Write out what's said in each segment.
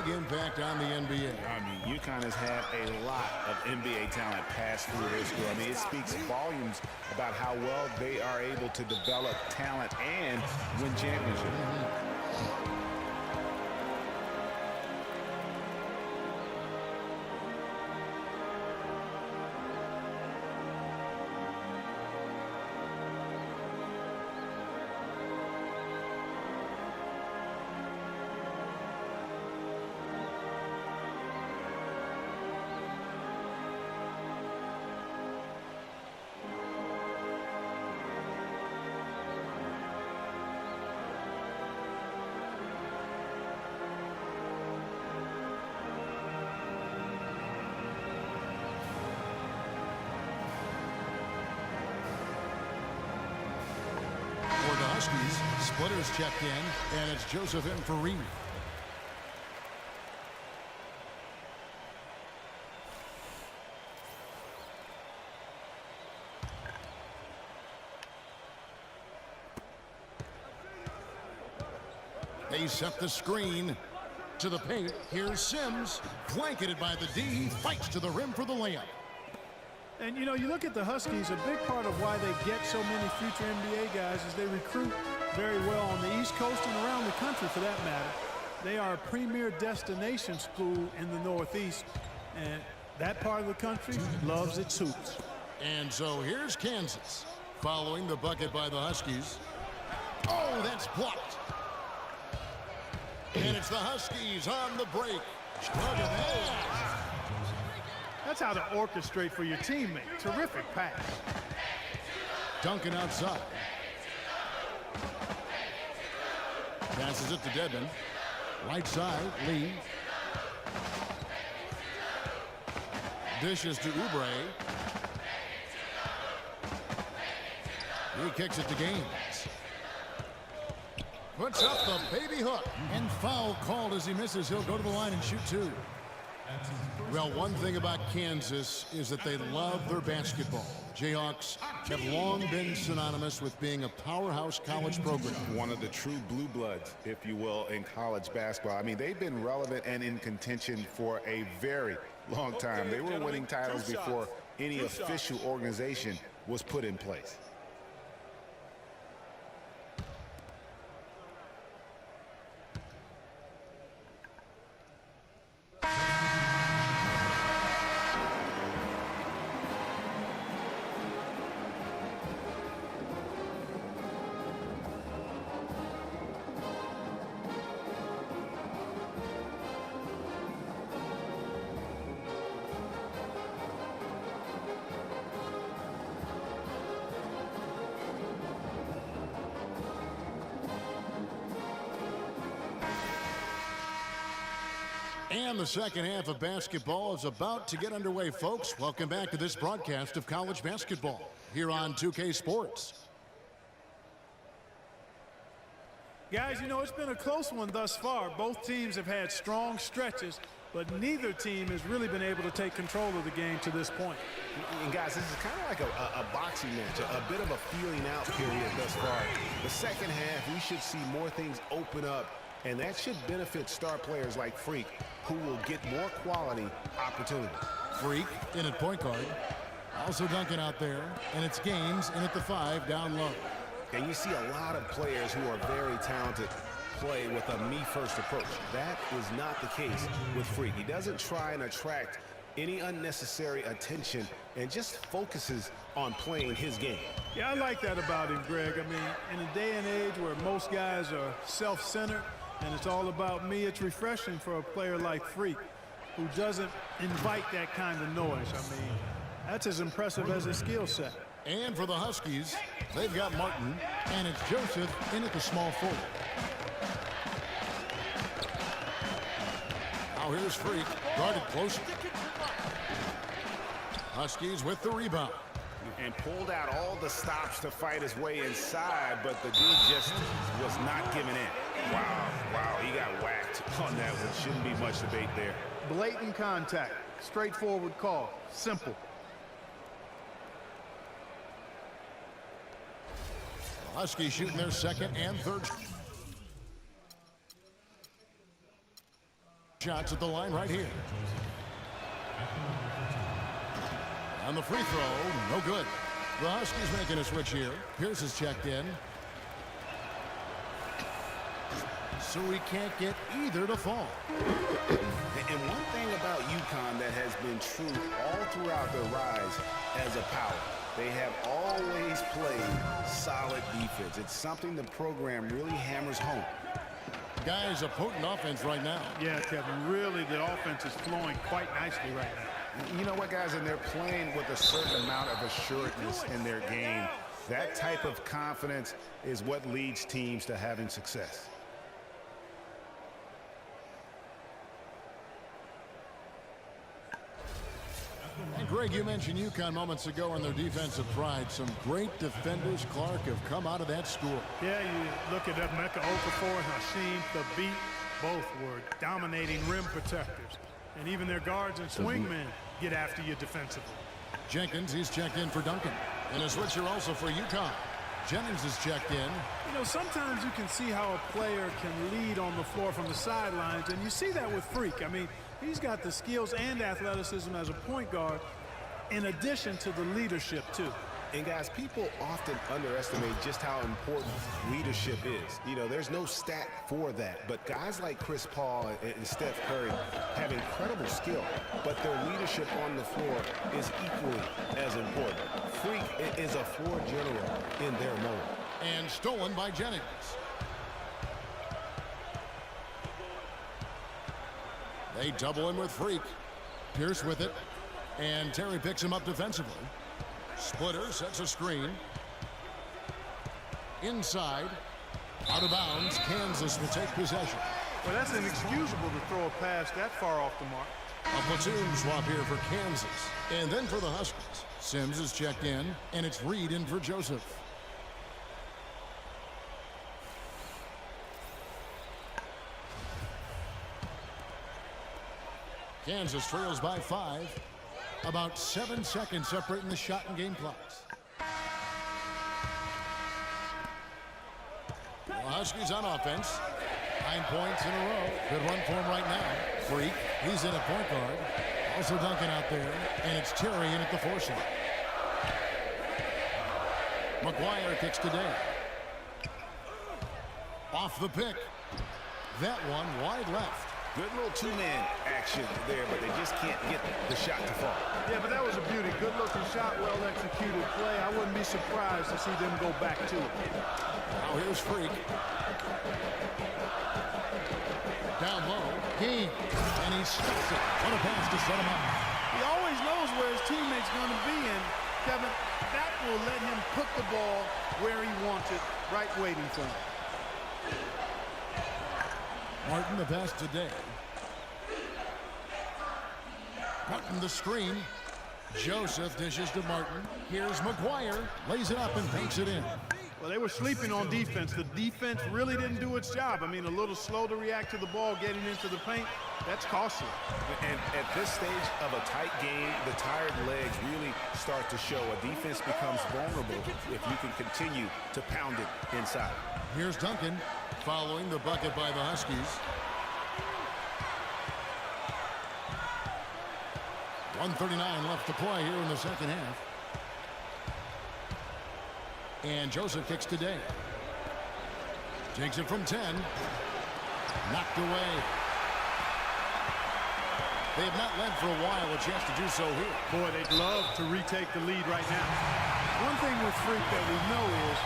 big impact on the NBA. I mean, UConn has had a lot of NBA talent pass through their school. I mean, it speaks volumes about how well they are able to develop talent and win championships. For the Huskies, Splitter's checked in, and it's Joseph in for Reed. They set the screen to the paint. Here's Sims, blanketed by the D, fights to the rim for the layup. And, you know, you look at the Huskies, a big part of why they get so many future NBA guys is they recruit very well on the East Coast and around the country for that matter. They are a premier destination school in the Northeast, and that part of the country loves its hoops. And so here's Kansas, following the bucket by the Huskies. Oh, that's blocked. And it's the Huskies on the break. Look at that. That's how to orchestrate for your teammate. Terrific pass. Duncan outside. Passes it to Dedman. Right side, Lee. Dishes to Oubre. He kicks it to Gaines. Puts up the baby hook. And foul called as he misses. He'll go to the line and shoot two. Well, one thing about Kansas is that they love their basketball. Jayhawks have long been synonymous with being a powerhouse college program. One of the true blue bloods, if you will, in college basketball. I mean, they've been relevant and in contention for a very long time. They were winning titles before any official organization was put in place. And the second half of basketball is about to get underway, folks. Welcome back to this broadcast of college basketball here on 2K Sports. Guys, you know, it's been a close one thus far. Both teams have had strong stretches, but neither team has really been able to take control of the game to this point. And guys, this is kind of like a boxing match, a bit of a feeling out period thus far. The second half, we should see more things open up, and that should benefit star players like Freak, who will get more quality opportunities. Freak in at point guard. Also Duncan out there, and it's Gaines in at the 5 down low. And you see a lot of players who are very talented play with a me-first approach. That is not the case with Freak. He doesn't try and attract any unnecessary attention and just focuses on playing his game. Yeah, I like that about him, Greg. I mean, in a day and age where most guys are self-centered and it's all about me, it's refreshing for a player like Freak who doesn't invite that kind of noise. I mean, that's as impressive as his skill set. And for the Huskies, they've got Martin, and it's Joseph in at the small forward. Now here's Freak, guarded close. Huskies with the rebound. And pulled out all the stops to fight his way inside, but the D just was not giving in. Wow, he got whacked on that one. Shouldn't be much debate there. Blatant contact, straightforward call, simple. Huskies shooting their second and third. Shots at the line right here. On the free throw, no good. The Huskies making a switch here. Pierce is checked in. So we can't get either to fall. And one thing about UConn that has been true all throughout their rise as a power, they have always played solid defense. It's something the program really hammers home. Guys, a potent offense right now. Yeah, Kevin, really the offense is flowing quite nicely right now. You know what, guys, and they're playing with a certain amount of assuredness in their game. That type of confidence is what leads teams to having success. And Greg, you mentioned UConn moments ago on their defensive pride. Some great defenders, Clark, have come out of that school. Yeah, you look at Emeka Okafor and Hasheem Thabit. Both were dominating rim protectors. And even their guards and swingmen get after you defensively. Jenkins, he's checked in for Duncan. And a switcher also for UConn. Jennings is checked in. You know, sometimes you can see how a player can lead on the floor from the sidelines, and you see that with Freak. I mean, he's got the skills and athleticism as a point guard in addition to the leadership, too. And guys, people often underestimate just how important leadership is. You know, there's no stat for that, but guys like Chris Paul and Steph Curry have incredible skill, but their leadership on the floor is equally as important. Freak is a floor general in their moment. And stolen by Jennings. They double him with Freak. Pierce with it. And Terry picks him up defensively. Splitter sets a screen. Inside. Out of bounds. Kansas will take possession. Well, that's inexcusable to throw a pass that far off the mark. A platoon swap here for Kansas. And then for the Huskies. Sims is checked in. And it's Reed in for Joseph. Kansas trails by 5. About 7 seconds separating the shot and game clocks. The Huskies on offense. 9 points in a row. Good run for him right now. Freak, he's in a point guard. Also Duncan out there. And it's Terry in at the 4 slot. McGuire kicks today. Off the pick. That one wide left. Good little two-man action there, but they just can't get the shot to fall. Yeah, but that was a beauty. Good-looking shot, well-executed play. I wouldn't be surprised to see them go back to it. Now here's Freak. Down low. And he stops it. What a pass to set him up. He always knows where his teammate's going to be, and Kevin, that will let him put the ball where he wants it, right waiting for him. Martin the pass today. Martin the screen. Joseph dishes to Martin. Here's McGuire. Lays it up and banks it in. Well, they were sleeping on defense. The defense really didn't do its job. I mean, a little slow to react to the ball getting into the paint. That's costly. And at this stage of a tight game, the tired legs really start to show. A defense becomes vulnerable if you can continue to pound it inside. Here's Duncan following the bucket by the Huskies. 1:39 left to play here in the second half. And Joseph kicks today. Takes it from 10. Knocked away. They have not led for a while. A chance to do so here. Boy, they'd love to retake the lead right now. One thing with Freak that we know is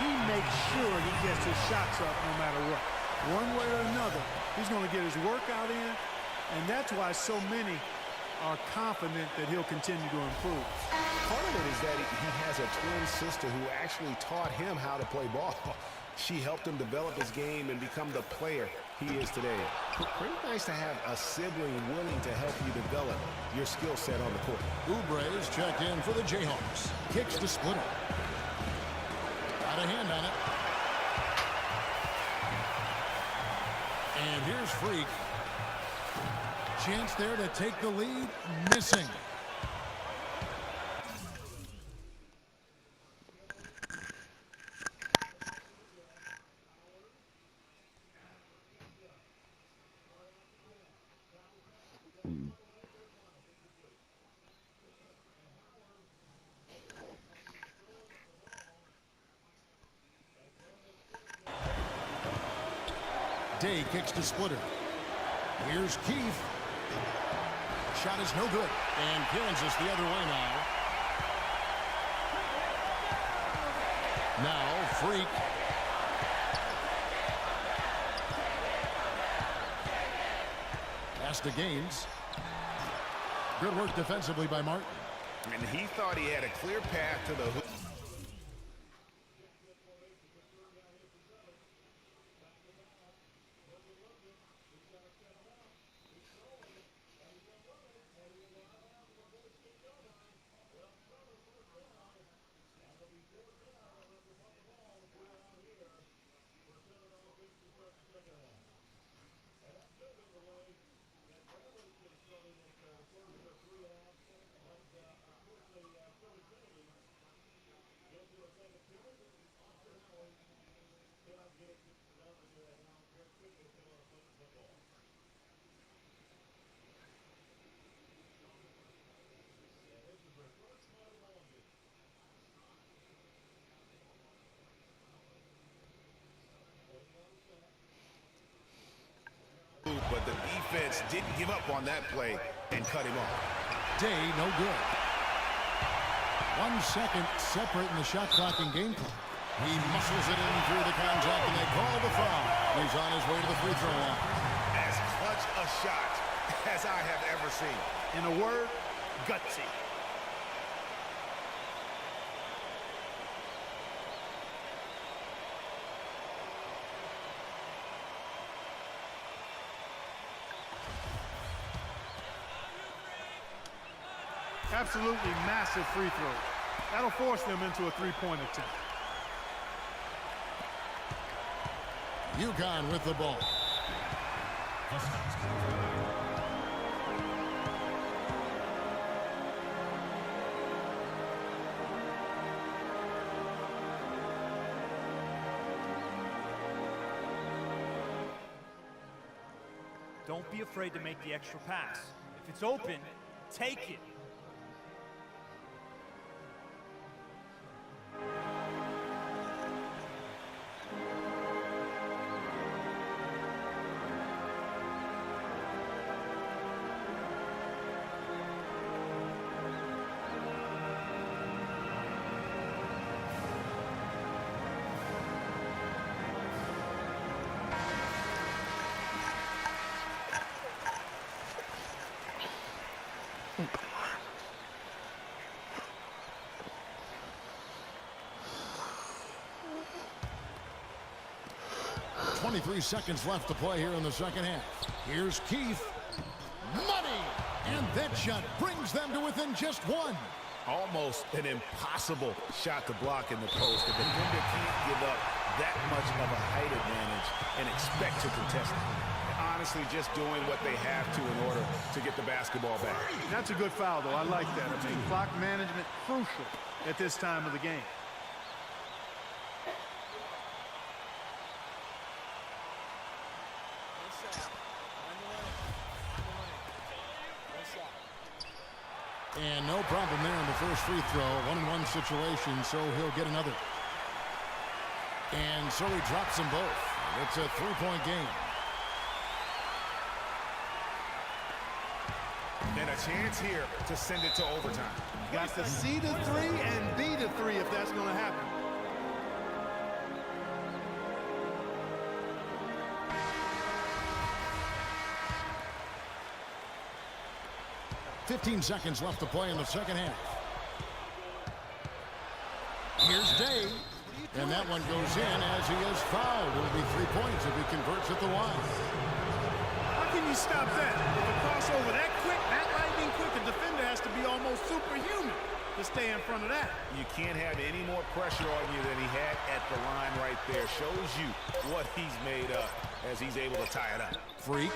he makes sure he gets his shots up no matter what. One way or another, he's going to get his workout in, and that's why so many are confident that he'll continue to improve. Part of it is that he has a twin sister who actually taught him how to play ball. She helped him develop his game and become the player he is today. Pretty nice to have a sibling willing to help you develop your skill set on the court. Oubre is checked in for the Jayhawks. Kicks to Splitter. Got a hand on it. And here's Freak. Chance there to take the lead. Missing. Day kicks to Splitter. Here's Keith. Shot is no good. And Kansas the other way now. Now Freak. Pass to Gaines. Good work defensively by Martin. And he thought he had a clear path to the hoop. But the defense didn't give up on that play and cut him off. Day, no good. 1 second separating the shot clock and game clock. He muscles it in through the contact, and they call the foul. He's on his way to the free throw line. As clutch a shot as I have ever seen. In a word, gutsy. Absolutely massive free throw. That'll force them into a three-point attempt. UConn with the ball. Don't be afraid to make the extra pass. If it's open, take it. .23 seconds left to play here in the second half. Here's Keith. Money! And that shot brings them to within just one. Almost an impossible shot to block in the post. The defender can't give up that much of a height advantage and expect to contest it. Honestly, just doing what they have to in order to get the basketball back. That's a good foul, though. I like that. I mean, clock management crucial at this time of the game. And no problem there in the first free throw. 1-on-1 situation, so he'll get another. And so he drops them both. It's a three-point game. And a chance here to send it to overtime. Got to see the three and be the three if that's going to happen. .15 seconds left to play in the second half. Here's Day. And that one goes in as he is fouled. It'll be 3 points if he converts at the line. How can you stop that? With a crossover that quick, that lightning quick, a defender has to be almost superhuman to stay in front of that. You can't have any more pressure on you than he had at the line right there. Shows you what he's made up as he's able to tie it up. Freak.